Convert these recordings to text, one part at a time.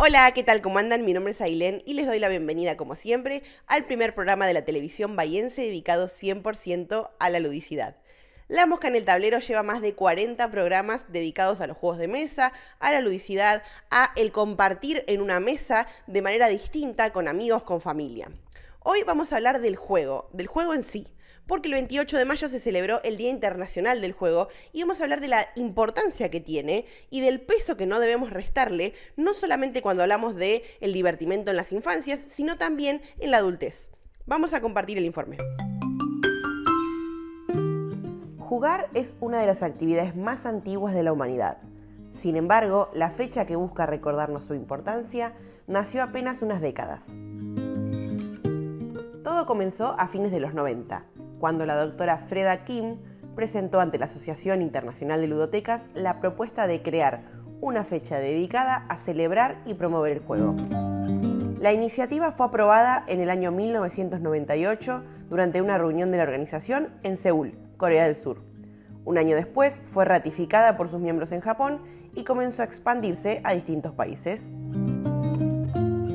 Hola, ¿qué tal? ¿Cómo andan? Mi nombre es Ailén y les doy la bienvenida, como siempre, al primer programa de la televisión bahiense dedicado 100% a la ludicidad. La Mosca en el Tablero lleva más de 40 programas dedicados a los juegos de mesa, a la ludicidad, a el compartir en una mesa de manera distinta con amigos, con familia. Hoy vamos a hablar del juego en sí, porque el 28 de mayo se celebró el Día Internacional del Juego y vamos a hablar de la importancia que tiene y del peso que no debemos restarle, no solamente cuando hablamos de el divertimento en las infancias, sino también en la adultez. Vamos a compartir el informe. Jugar es una de las actividades más antiguas de la humanidad. Sin embargo, la fecha que busca recordarnos su importancia nació apenas unas décadas. Todo comenzó a fines de los 90, cuando la doctora Freda Kim presentó ante la Asociación Internacional de Ludotecas la propuesta de crear una fecha dedicada a celebrar y promover el juego. La iniciativa fue aprobada en el año 1998 durante una reunión de la organización en Seúl, Corea del Sur. Un año después fue ratificada por sus miembros en Japón y comenzó a expandirse a distintos países.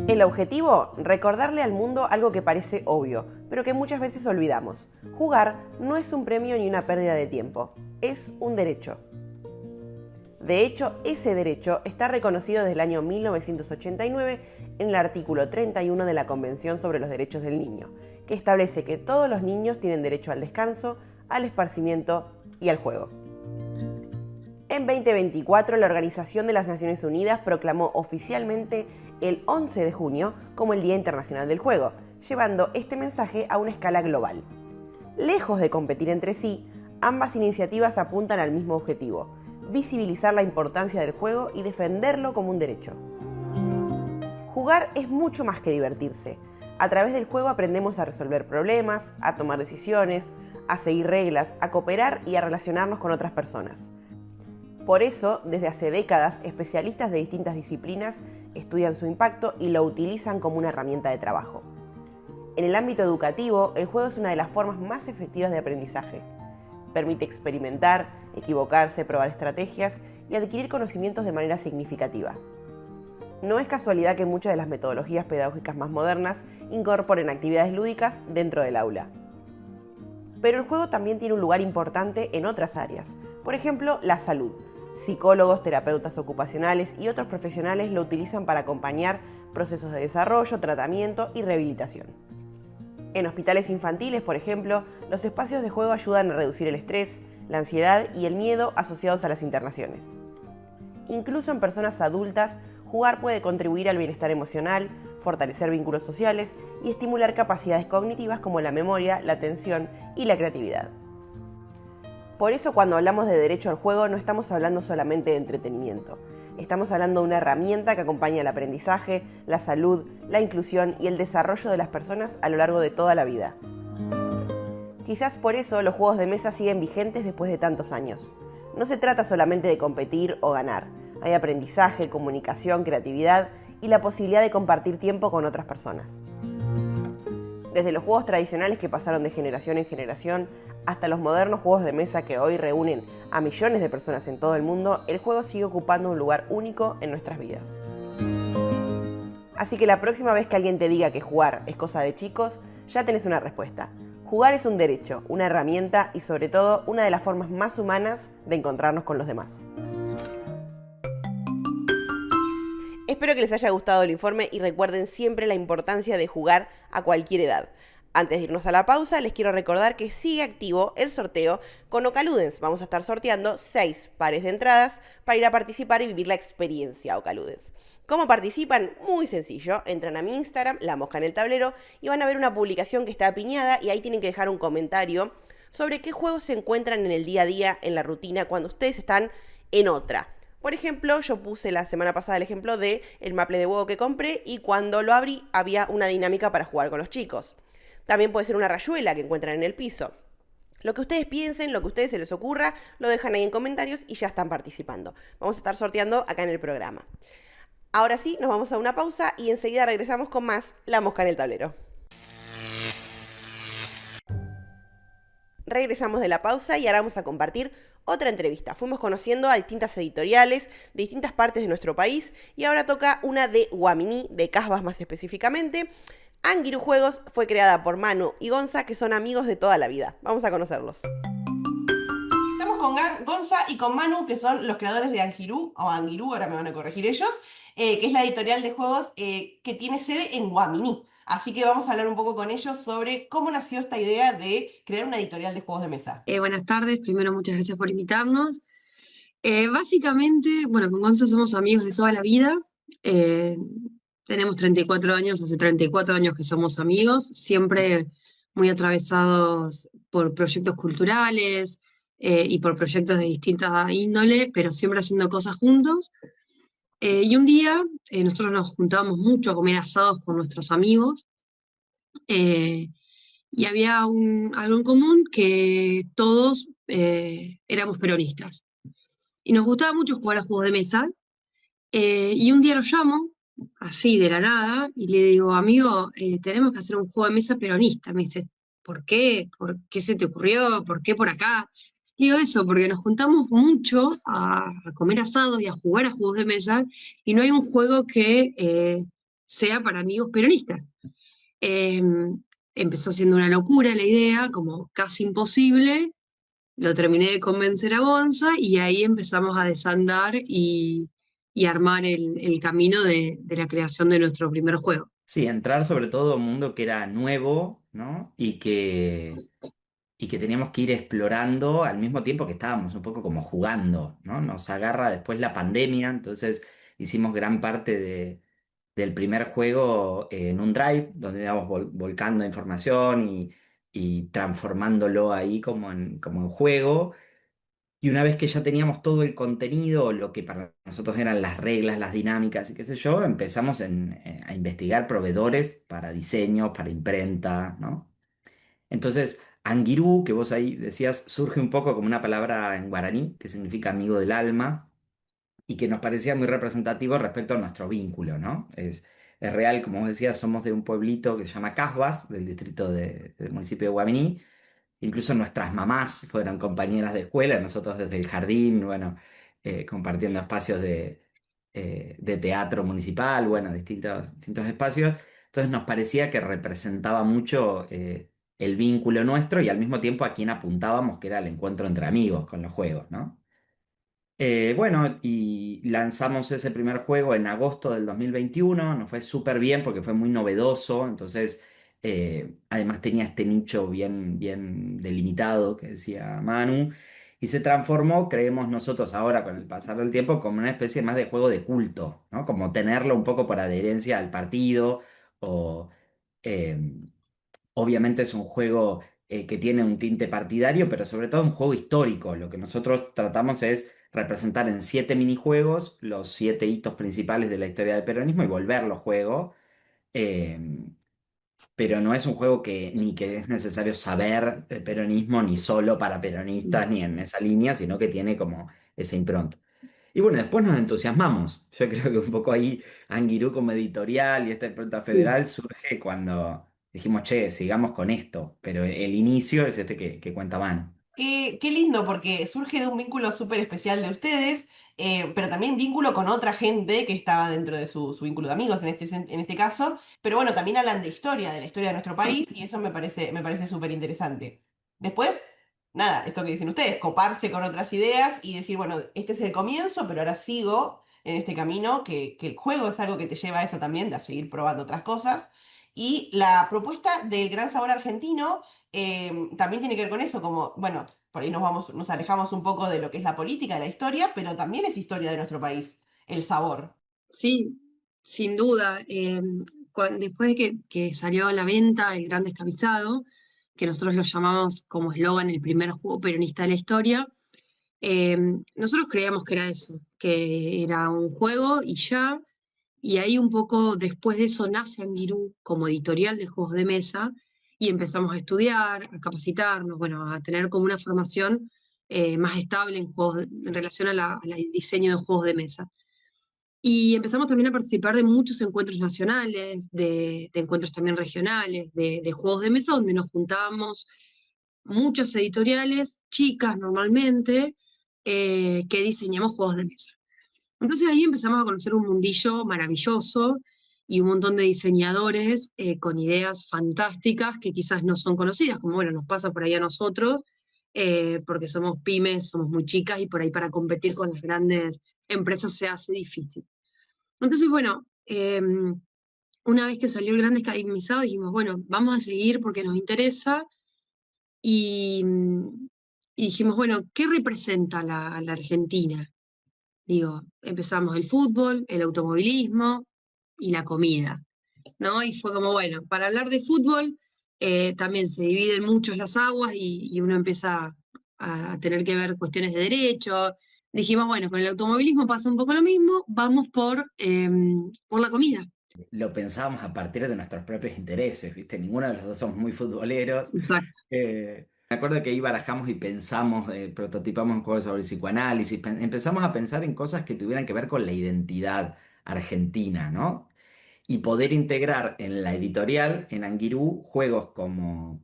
El objetivo, recordarle al mundo algo que parece obvio, pero que muchas veces olvidamos. Jugar no es un premio ni una pérdida de tiempo, es un derecho. De hecho, ese derecho está reconocido desde el año 1989 en el artículo 31 de la Convención sobre los Derechos del Niño, que establece que todos los niños tienen derecho al descanso, al esparcimiento y al juego. En 2024, la Organización de las Naciones Unidas proclamó oficialmente el 11 de junio como el Día Internacional del Juego, llevando este mensaje a una escala global. Lejos de competir entre sí, ambas iniciativas apuntan al mismo objetivo: visibilizar la importancia del juego y defenderlo como un derecho. Jugar es mucho más que divertirse. A través del juego aprendemos a resolver problemas, a tomar decisiones, a seguir reglas, a cooperar y a relacionarnos con otras personas. Por eso, desde hace décadas, especialistas de distintas disciplinas estudian su impacto y lo utilizan como una herramienta de trabajo. En el ámbito educativo, el juego es una de las formas más efectivas de aprendizaje. Permite experimentar, equivocarse, probar estrategias y adquirir conocimientos de manera significativa. No es casualidad que muchas de las metodologías pedagógicas más modernas incorporen actividades lúdicas dentro del aula. Pero el juego también tiene un lugar importante en otras áreas, por ejemplo, la salud. Psicólogos, terapeutas ocupacionales y otros profesionales lo utilizan para acompañar procesos de desarrollo, tratamiento y rehabilitación. En hospitales infantiles, por ejemplo, los espacios de juego ayudan a reducir el estrés, la ansiedad y el miedo asociados a las internaciones. Incluso en personas adultas, jugar puede contribuir al bienestar emocional, fortalecer vínculos sociales y estimular capacidades cognitivas como la memoria, la atención y la creatividad. Por eso, cuando hablamos de derecho al juego, no estamos hablando solamente de entretenimiento. Estamos hablando de una herramienta que acompaña el aprendizaje, la salud, la inclusión y el desarrollo de las personas a lo largo de toda la vida. Quizás por eso los juegos de mesa siguen vigentes después de tantos años. No se trata solamente de competir o ganar. Hay aprendizaje, comunicación, creatividad y la posibilidad de compartir tiempo con otras personas. Desde los juegos tradicionales que pasaron de generación en generación hasta los modernos juegos de mesa que hoy reúnen a millones de personas en todo el mundo, el juego sigue ocupando un lugar único en nuestras vidas. Así que la próxima vez que alguien te diga que jugar es cosa de chicos, ya tenés una respuesta. Jugar es un derecho, una herramienta y sobre todo una de las formas más humanas de encontrarnos con los demás. Espero que les haya gustado el informe y recuerden siempre la importancia de jugar a cualquier edad. Antes de irnos a la pausa, les quiero recordar que sigue activo el sorteo con Ocaludens. Vamos a estar sorteando 6 pares de entradas para ir a participar y vivir la experiencia Ocaludens. ¿Cómo participan? Muy sencillo. Entran a mi Instagram, La Mosca en el Tablero, y van a ver una publicación que está piñada y ahí tienen que dejar un comentario sobre qué juegos se encuentran en el día a día, en la rutina, cuando ustedes están en otra. Por ejemplo, yo puse la semana pasada el ejemplo de el maple de huevo que compré y cuando lo abrí había una dinámica para jugar con los chicos. También puede ser una rayuela que encuentran en el piso. Lo que ustedes piensen, lo que a ustedes se les ocurra, lo dejan ahí en comentarios y ya están participando. Vamos a estar sorteando acá en el programa. Ahora sí, nos vamos a una pausa y enseguida regresamos con más La Mosca en el Tablero. Regresamos de la pausa y ahora vamos a compartir otra entrevista. Fuimos conociendo a distintas editoriales de distintas partes de nuestro país y ahora toca una de Guaminí, de Casbas más específicamente. Anguirú Juegos fue creada por Manu y Gonza, que son amigos de toda la vida. Vamos a conocerlos. Estamos con Gonza y con Manu, que son los creadores de Angiru, o Angiru, ahora me van a corregir ellos, que es la editorial de juegos que tiene sede en Guaminí. Así que vamos a hablar un poco con ellos sobre cómo nació esta idea de crear una editorial de juegos de mesa. Buenas tardes, primero muchas gracias por invitarnos. Básicamente, bueno, con Gonza somos amigos de toda la vida. Eh, Tenemos 34 años, hace 34 años que somos amigos, siempre muy atravesados por proyectos culturales y por proyectos de distinta índole, pero siempre haciendo cosas juntos. Y un día nosotros nos juntábamos mucho a comer asados con nuestros amigos. eh, y había algo en común que todos éramos peronistas. Y nos gustaba mucho jugar a juegos de mesa. Y un día lo llamo, así de la nada, y le digo, amigo, tenemos que hacer un juego de mesa peronista. Me dice, ¿por qué? ¿Por qué se te ocurrió? ¿Por qué por acá? Y digo eso, porque nos juntamos mucho a comer asados y a jugar a juegos de mesa, y no hay un juego que sea para amigos peronistas. Eh, Empezó siendo una locura la idea, como casi imposible. Lo terminé de convencer a Gonza y ahí empezamos a desandar y armar el camino de la creación de nuestro primer juego. Sí, entrar sobre todo a un mundo que era nuevo, ¿no? Y que teníamos que ir explorando al mismo tiempo que estábamos un poco como jugando, ¿no? Nos agarra después la pandemia, entonces hicimos gran parte del primer juego en un drive, donde íbamos volcando información y transformándolo ahí como en juego. Y una vez que ya teníamos todo el contenido, lo que para nosotros eran las reglas, las dinámicas y qué sé yo, empezamos a investigar proveedores para diseño, para imprenta, ¿no? Entonces, Anguirú, que vos ahí decías, surge un poco como una palabra en guaraní, que significa amigo del alma, y que nos parecía muy representativo respecto a nuestro vínculo, ¿no? Es real, como vos decías, somos de un pueblito que se llama Casbas, del distrito del municipio de Guaminí. Incluso nuestras mamás fueron compañeras de escuela, nosotros desde el jardín, bueno, compartiendo espacios de teatro municipal, bueno, distintos espacios. Entonces nos parecía que representaba mucho el vínculo nuestro y al mismo tiempo a quien apuntábamos, que era el encuentro entre amigos con los juegos, ¿no? Bueno, y lanzamos ese primer juego en agosto del 2021. Nos fue súper bien porque fue muy novedoso, entonces además tenía este nicho bien, bien delimitado que decía Manu, y se transformó, creemos nosotros ahora con el pasar del tiempo, como una especie más de juego de culto, ¿no? Como tenerlo un poco por adherencia al partido o... em, Obviamente es un juego que tiene un tinte partidario, pero sobre todo un juego histórico. Lo que nosotros tratamos es representar en 7 minijuegos los 7 hitos principales de la historia del peronismo y volverlo juego. Eh, pero no es un juego ni que es necesario saber el peronismo, ni solo para peronistas, ni en esa línea, sino que tiene como esa impronta. Y bueno, después nos entusiasmamos. Yo creo que un poco ahí Anguirú como editorial y esta impronta Sí. federal surge cuando dijimos, che, sigamos con esto. Pero el inicio es este que cuenta Manu. Qué lindo, porque surge de un vínculo súper especial de ustedes, pero también vínculo con otra gente que estaba dentro de su vínculo de amigos en este caso. Pero bueno, también hablan de historia, de la historia de nuestro país, y eso me parece súper interesante. Después, nada, esto que dicen ustedes, coparse con otras ideas y decir, bueno, este es el comienzo, pero ahora sigo en este camino, que el juego es algo que te lleva a eso también, a seguir probando otras cosas. Y la propuesta del Gran Sabor Argentino también tiene que ver con eso, como, bueno, por ahí nos alejamos un poco de lo que es la política, de la historia, pero también es historia de nuestro país, el sabor. Sí, sin duda. Después de que salió a la venta El Gran Descamisado, que nosotros lo llamamos como eslogan el primer juego peronista de la historia, eh, nosotros creíamos que era eso, que era un juego y ya, y ahí un poco después de eso nace Anguirú como editorial de juegos de mesa y empezamos a estudiar, a capacitarnos, bueno, a tener como una formación más estable en juegos, en relación al diseño de juegos de mesa. Y empezamos también a participar de muchos encuentros nacionales, de encuentros también regionales, de juegos de mesa, donde nos juntábamos muchas editoriales, chicas normalmente, que diseñemos juegos de mesa. Entonces ahí empezamos a conocer un mundillo maravilloso y un montón de diseñadores con ideas fantásticas que quizás no son conocidas, como bueno, nos pasa por ahí a nosotros, porque somos pymes, somos muy chicas y por ahí para competir con las grandes empresas se hace difícil. Entonces, bueno, una vez que salió el Grande Escadimizado, dijimos, bueno, vamos a seguir porque nos interesa y, y dijimos, bueno, ¿qué representa la Argentina? Digo, empezamos el fútbol, el automovilismo y la comida, ¿no? Y fue como, bueno, para hablar de fútbol también se dividen mucho las aguas y uno empieza a tener que ver cuestiones de derecho. Dijimos, bueno, con el automovilismo pasa un poco lo mismo, vamos por la comida. Lo pensábamos a partir de nuestros propios intereses, ¿viste? Ninguno de los dos somos muy futboleros. Exacto. Me acuerdo que ahí barajamos y pensamos, prototipamos un juego sobre psicoanálisis, empezamos a pensar en cosas que tuvieran que ver con la identidad argentina, ¿no? Y poder integrar en la editorial, en Anguirú, juegos como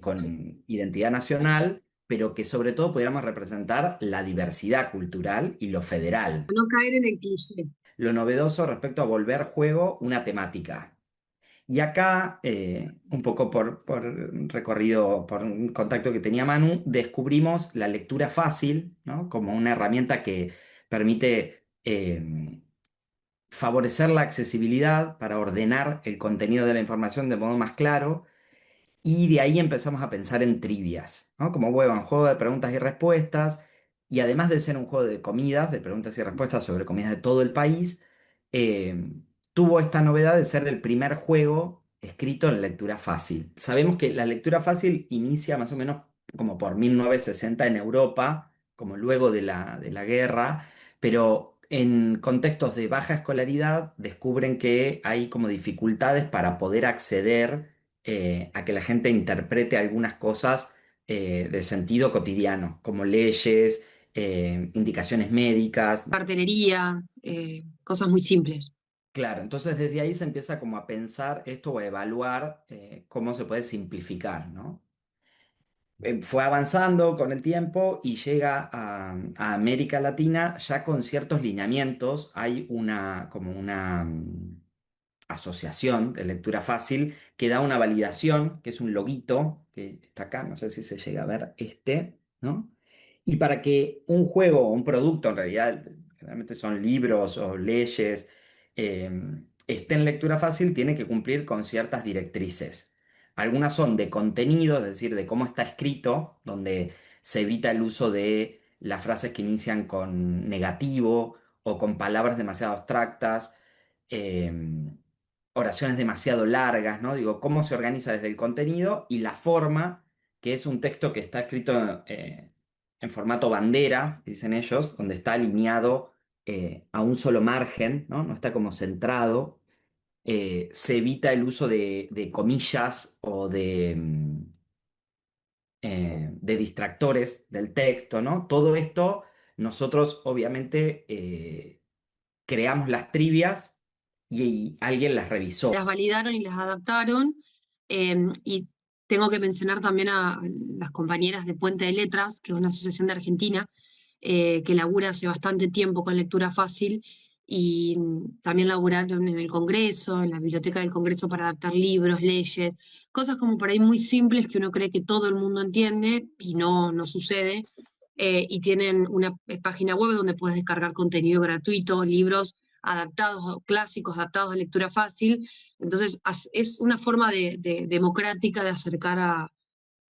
con identidad nacional, pero que sobre todo pudiéramos representar la diversidad cultural y lo federal. No caer en el cliché. Lo novedoso respecto a volver juego una temática. Y acá, un poco por recorrido, por un contacto que tenía Manu, descubrimos la lectura fácil, ¿no? Como una herramienta que permite favorecer la accesibilidad para ordenar el contenido de la información de modo más claro. Y de ahí empezamos a pensar en trivias, ¿no? Como huevo, un juego de preguntas y respuestas. Y además de ser un juego de comidas, de preguntas y respuestas sobre comidas de todo el país, eh, tuvo esta novedad de ser el primer juego escrito en lectura fácil. Sabemos que la lectura fácil inicia más o menos como por 1960 en Europa, como luego de la guerra, pero en contextos de baja escolaridad descubren que hay como dificultades para poder acceder a que la gente interprete algunas cosas de sentido cotidiano, como leyes, indicaciones médicas. Cartelería, cosas muy simples. Claro, entonces desde ahí se empieza como a pensar esto o a evaluar cómo se puede simplificar, ¿no? Fue avanzando con el tiempo y llega a América Latina ya con ciertos lineamientos. Hay una, como una asociación de lectura fácil que da una validación, que es un loguito, que está acá, no sé si se llega a ver este, ¿no? Y para que un juego o un producto, en realidad, generalmente son libros o leyes, eh, esté en lectura fácil, tiene que cumplir con ciertas directrices. Algunas son de contenido, es decir, de cómo está escrito, donde se evita el uso de las frases que inician con negativo o con palabras demasiado abstractas. eh, Oraciones demasiado largas, ¿no? Digo, cómo se organiza desde el contenido y la forma, que es un texto que está escrito en formato bandera, dicen ellos, donde está alineado a un solo margen, ¿no? No está como centrado. Se evita el uso de comillas o de distractores del texto, ¿no? Todo esto nosotros obviamente creamos las trivias y alguien las revisó. Las validaron y las adaptaron. Y tengo que mencionar también a las compañeras de Puente de Letras, que es una asociación de Argentina, que labura hace bastante tiempo con lectura fácil y también laburaron en el Congreso, en la Biblioteca del Congreso para adaptar libros, leyes, cosas como por ahí muy simples que uno cree que todo el mundo entiende y no sucede. Y tienen una página web donde puedes descargar contenido gratuito, libros adaptados, o clásicos adaptados a lectura fácil. Entonces, es una forma democrática de acercar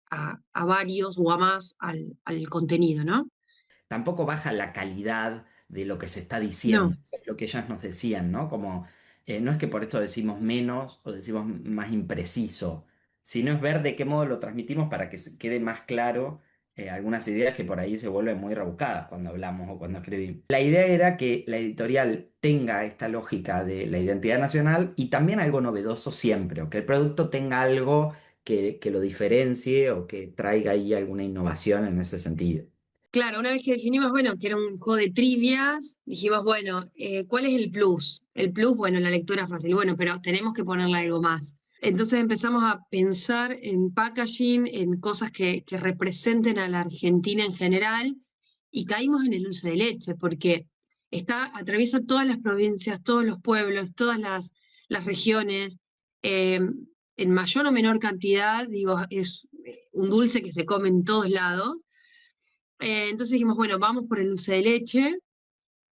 a varios o a más al contenido, ¿no? Tampoco baja la calidad de lo que se está No, diciendo. Eso es lo que ellas nos decían, ¿no? Como, no es que por esto decimos menos o decimos más impreciso, sino es ver de qué modo lo transmitimos para que se quede más claro algunas ideas que por ahí se vuelven muy rebuscadas cuando hablamos o cuando escribimos. La idea era que la editorial tenga esta lógica de la identidad nacional y también algo novedoso siempre, o que el producto tenga algo que lo diferencie o que traiga ahí alguna innovación en ese sentido. claro, una vez que definimos, bueno, que era un juego de trivias, dijimos, bueno, ¿cuál es el plus? El plus, bueno, la lectura fácil, bueno, pero tenemos que ponerle algo más. Entonces empezamos a pensar en packaging, en cosas que representen a la Argentina en general y caímos en el dulce de leche, porque atraviesa todas las provincias, todos los pueblos, todas las regiones, eh, en mayor o menor cantidad, digo, es un dulce que se come en todos lados. Entonces dijimos, bueno, vamos por el dulce de leche.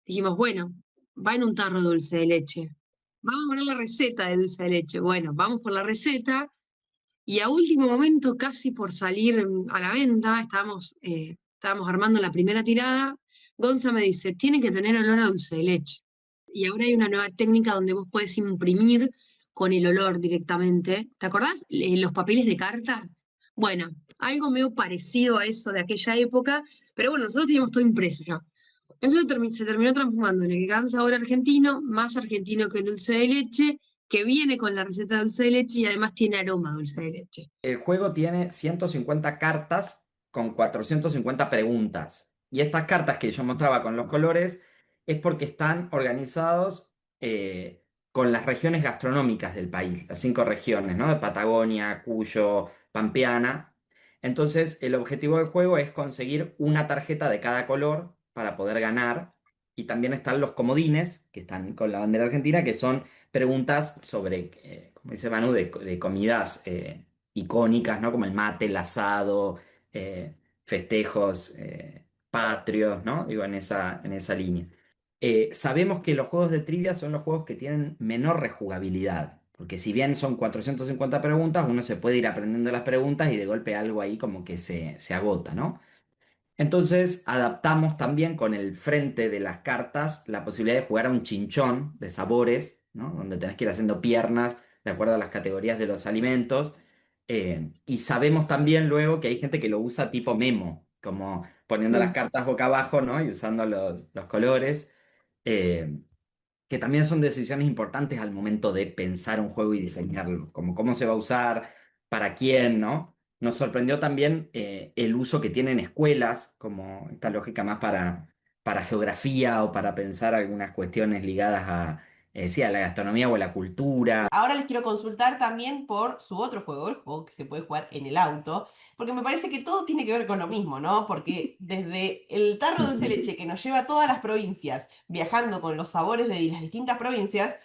Dijimos, bueno, va en un tarro de dulce de leche. Vamos a poner la receta de dulce de leche. Bueno, vamos por la receta. Y a último momento, casi por salir a la venta, estábamos armando la primera tirada. Gonza me dice, tiene que tener olor a dulce de leche. Y ahora hay una nueva técnica donde vos podés imprimir con el olor directamente. ¿Te acordás? Los papeles de carta. Bueno, algo medio parecido a eso de aquella época, pero bueno, nosotros teníamos todo impreso ya. Entonces se terminó transformando en el gran sabor argentino, más argentino que el dulce de leche, que viene con la receta de dulce de leche y además tiene aroma a dulce de leche. El juego tiene 150 cartas con 450 preguntas. Y estas cartas que yo mostraba con los colores es porque están organizados con las regiones gastronómicas del país, las 5 regiones, ¿no? De Patagonia, Cuyo, Pampeana. Entonces, el objetivo del juego es conseguir una tarjeta de cada color para poder ganar. Y también están los comodines, que están con la bandera argentina, que son preguntas sobre, como dice Manu, de comidas icónicas, ¿no? Como el mate, el asado, festejos patrios, ¿no? Digo, en esa línea. Sabemos que los juegos de trivia son los juegos que tienen menor rejugabilidad, porque si bien son 450 preguntas, uno se puede ir aprendiendo las preguntas y de golpe algo ahí como que se agota, ¿no? Entonces adaptamos también con el frente de las cartas la posibilidad de jugar a un chinchón de sabores, ¿no? Donde tenés que ir haciendo piernas de acuerdo a las categorías de los alimentos. Y sabemos también luego que hay gente que lo usa tipo memo, como poniendo las Mm. cartas boca abajo, ¿no? Y usando los colores. Eh, que también son decisiones importantes al momento de pensar un juego y diseñarlo, como cómo se va a usar, para quién, ¿no? Nos sorprendió también el uso que tienen escuelas, como esta lógica más para geografía o para pensar algunas cuestiones ligadas sí, a la gastronomía o a la cultura. Ahora les quiero consultar también por su otro juego, el juego que se puede jugar en el auto, porque me parece que todo tiene que ver con lo mismo, ¿no? Porque desde el tarro de dulce de leche que nos lleva a todas las provincias, viajando con los sabores de las distintas provincias,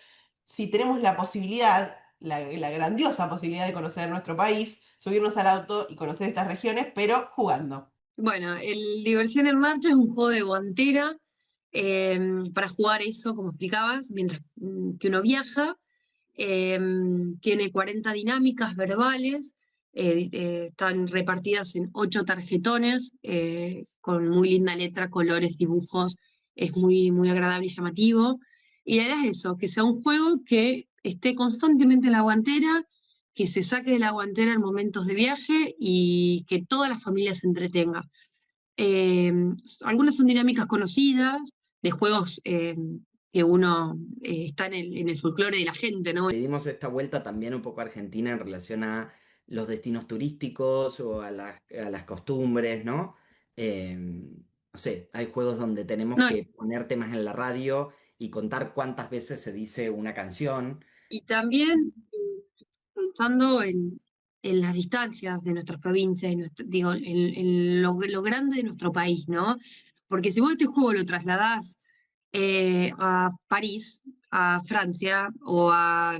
si tenemos la posibilidad, la grandiosa posibilidad de conocer nuestro país, subirnos al auto y conocer estas regiones, pero jugando. Bueno, el Diversión en Marcha es un juego de guantera eh, para jugar eso, como explicabas, mientras que uno viaja. Eh, Tiene 40 dinámicas verbales, están repartidas en 8 tarjetones, con muy linda letra, colores, dibujos, es muy, muy agradable y llamativo. Y la idea es eso, que sea un juego que esté constantemente en la guantera, que se saque de la guantera en momentos de viaje y que toda la familia se entretenga. Eh, Algunas son dinámicas conocidas, de juegos que uno está en el folclore de la gente, ¿no? Le dimos esta vuelta también un poco a Argentina en relación a los destinos turísticos o a las costumbres, ¿no? No sé, hay juegos donde tenemos No, que poner temas en la radio y contar cuántas veces se dice una canción. y también pensando en las distancias de nuestras provincias, digo, en lo grande de nuestro país, ¿no? Porque si vos este juego lo trasladás a París, a Francia o a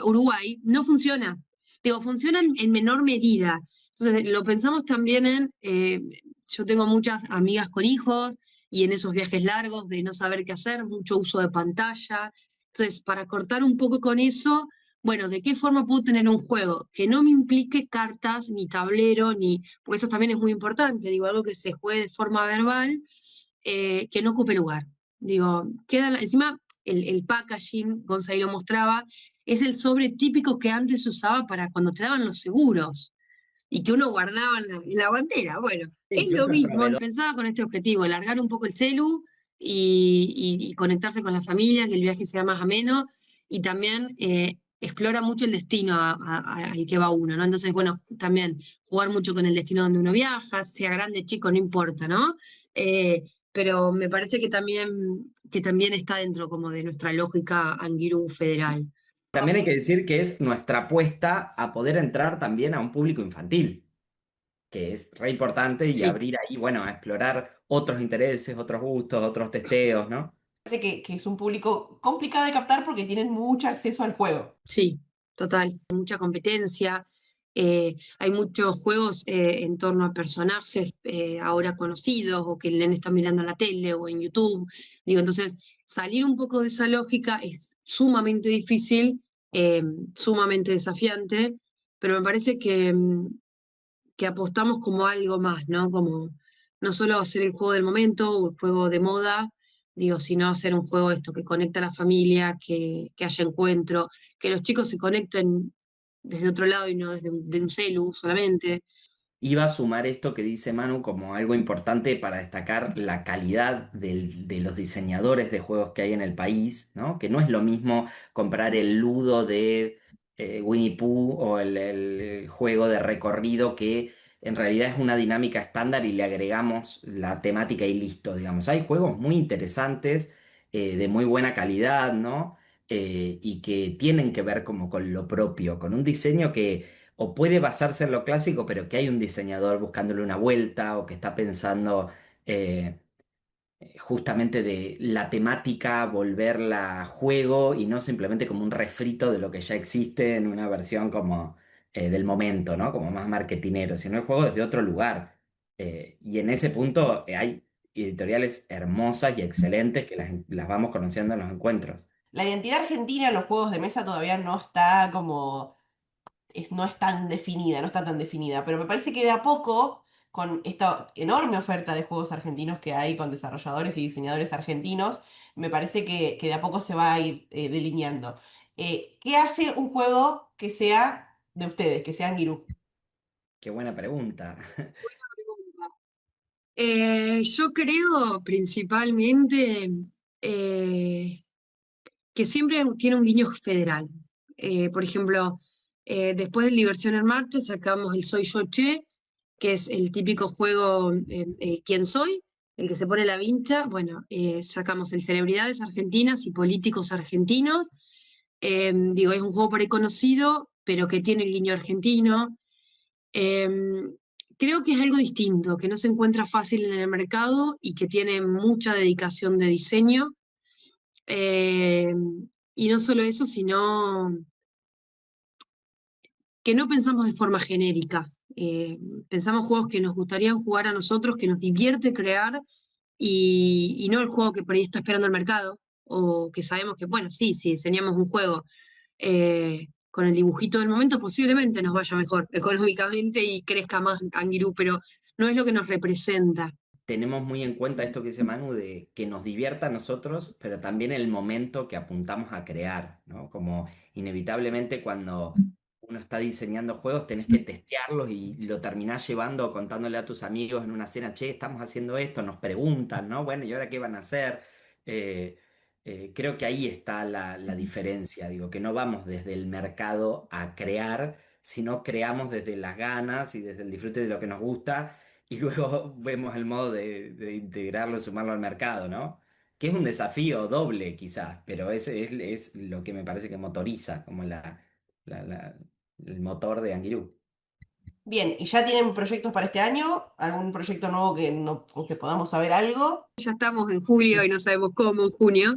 Uruguay, no funciona. Digo, funciona en menor medida. Entonces, lo pensamos también yo tengo muchas amigas con hijos y en esos viajes largos de no saber qué hacer, mucho uso de pantalla. Entonces, para cortar un poco con eso, bueno, ¿de qué forma puedo tener un juego que no me implique cartas, ni tablero, porque eso también es muy importante, digo, algo que se juegue de forma verbal, que no ocupe lugar. Digo, encima el packaging, Gonzalo mostraba, es el sobre típico que antes se usaba para cuando te daban los seguros y que uno guardaba en la guantera. Bueno, es lo Incluso el mismo, proveedor. pensaba con este objetivo, largar un poco el celu y conectarse con la familia, que el viaje sea más ameno y también explora mucho el destino al que va uno, ¿no? Entonces, bueno, también jugar mucho con el destino donde uno viaja, sea grande, chico, no importa, ¿no? Pero me parece que también está dentro como de nuestra lógica Anguirú federal. También hay que decir que es nuestra apuesta a poder entrar también a un público infantil. que es re importante, y Sí, abrir ahí, bueno, a explorar otros intereses, otros gustos, otros testeos, ¿no? Parece que es un público complicado de captar porque tienen mucho acceso al juego. sí, total. Mucha competencia. Hay muchos juegos en torno a personajes ahora conocidos o que el nene está mirando en la tele o en YouTube. Digo, entonces, salir un poco de esa lógica es sumamente difícil, eh, sumamente desafiante, pero me parece que apostamos como algo más, ¿no? Como no solo hacer el juego del momento o el juego de moda, digo, sino hacer un juego esto que conecta a la familia, que haya encuentro, que los chicos se conecten desde otro lado y no desde de un celu solamente. Iba a sumar esto que dice Manu como algo importante para destacar la calidad de los diseñadores de juegos que hay en el país, ¿no? Que no es lo mismo comprar el Ludo de Winnie Pooh o el juego de recorrido que en realidad es una dinámica estándar y le agregamos la temática y listo, digamos. Hay juegos muy interesantes, de muy buena calidad, ¿no? Y que tienen que ver como con lo propio, con un diseño que o puede basarse en lo clásico, pero que hay un diseñador buscándole una vuelta o que está pensando eh, justamente de la temática, volverla juego y no simplemente como un refrito de lo que ya existe en una versión como del momento, ¿no? Como más marketinero, sino el juego desde otro lugar. Y en ese punto hay editoriales hermosas y excelentes que las vamos conociendo en los encuentros. La identidad argentina en los juegos de mesa todavía no está como no es tan definida, no está tan definida, pero me parece que de a poco, con esta enorme oferta de juegos argentinos que hay, con desarrolladores y diseñadores argentinos, me parece que de a poco se va a ir delineando. ¿Qué hace un juego que sea de ustedes, que sea Angiru? Qué buena pregunta. Yo creo principalmente eh, que siempre tiene un guiño federal. Por ejemplo, después de Diversión en Marcha sacamos el Soy Yo Che, que es el típico juego ¿Quién soy? El que se pone la vincha. Bueno, sacamos el Celebridades Argentinas y Políticos Argentinos. Digo, es un juego por ahí conocido, pero que tiene el guiño argentino. Eh, Creo que es algo distinto, que no se encuentra fácil en el mercado y que tiene mucha dedicación de diseño. Eh, y no solo eso, sino que no pensamos de forma genérica. Pensamos juegos que nos gustarían jugar a nosotros, que nos divierte crear y no el juego que por ahí está esperando el mercado o que sabemos que, bueno, sí, si diseñamos un juego con el dibujito del momento, posiblemente nos vaya mejor económicamente y crezca más Angiru, pero no es lo que nos representa. Tenemos muy en cuenta esto que dice Manu, de que nos divierta a nosotros, pero también el momento que apuntamos a crear, ¿no? Como inevitablemente cuando uno está diseñando juegos, tenés que testearlos y lo terminás llevando o contándole a tus amigos en una cena, che, estamos haciendo esto, nos preguntan, ¿no? Bueno, ¿y ahora qué van a hacer? Eh, Creo que ahí está la diferencia, digo, que no vamos desde el mercado a crear, sino creamos desde las ganas y desde el disfrute de lo que nos gusta y luego vemos el modo de integrarlo, sumarlo al mercado, ¿no? Que es un desafío doble quizás, pero ese es lo que me parece que motoriza, como la- la- el motor de Anguirú. Bien, ¿y ya tienen proyectos para este año? ¿Algún proyecto nuevo que, no, que podamos saber algo? Ya estamos en julio y no sabemos cómo en junio.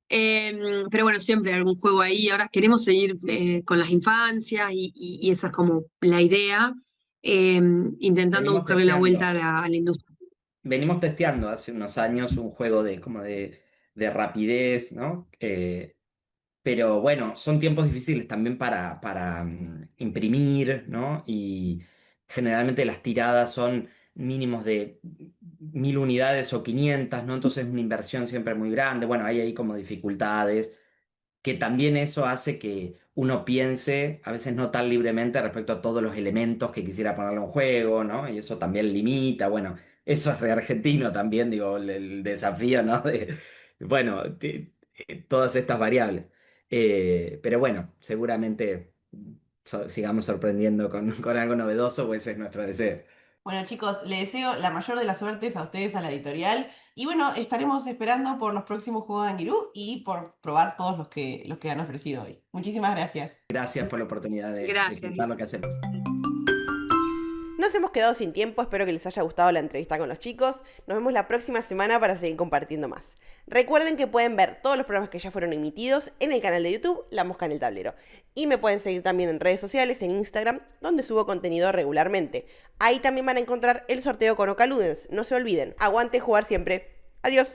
Pero bueno, siempre hay algún juego ahí. Ahora queremos seguir con las infancias y esa es como la idea, intentando Venimos buscarle la vuelta testeando, a la industria. venimos testeando hace unos años un juego de como de rapidez, ¿no? Pero bueno, son tiempos difíciles también para imprimir, ¿no? Y generalmente las tiradas son mínimos de 1000 unidades o 500, ¿no? Entonces es una inversión siempre muy grande. Bueno, hay como dificultades que también eso hace que uno piense, a veces no tan libremente respecto a todos los elementos que quisiera ponerle a un juego, ¿no? Y eso también limita, bueno, eso es re argentino también, digo, el desafío, ¿no? De, bueno, todas estas variables. Pero bueno, seguramente sigamos sorprendiendo con algo novedoso, pues ese es nuestro deseo. Bueno, chicos, les deseo la mayor de las suertes a ustedes, a la editorial. Y bueno, estaremos esperando por los próximos juegos de Angirú y por probar todos los que han ofrecido hoy. Muchísimas gracias. Gracias por la oportunidad de Gracias. contar lo que hacemos. No nos hemos quedado sin tiempo, espero que les haya gustado la entrevista con los chicos. Nos vemos la próxima semana para seguir compartiendo más. Recuerden que pueden ver todos los programas que ya fueron emitidos en el canal de YouTube La Mosca en el Tablero. Y me pueden seguir también en redes sociales, en Instagram, donde subo contenido regularmente. Ahí también van a encontrar el sorteo con Oca Ludens. No se olviden, aguante jugar siempre. Adiós.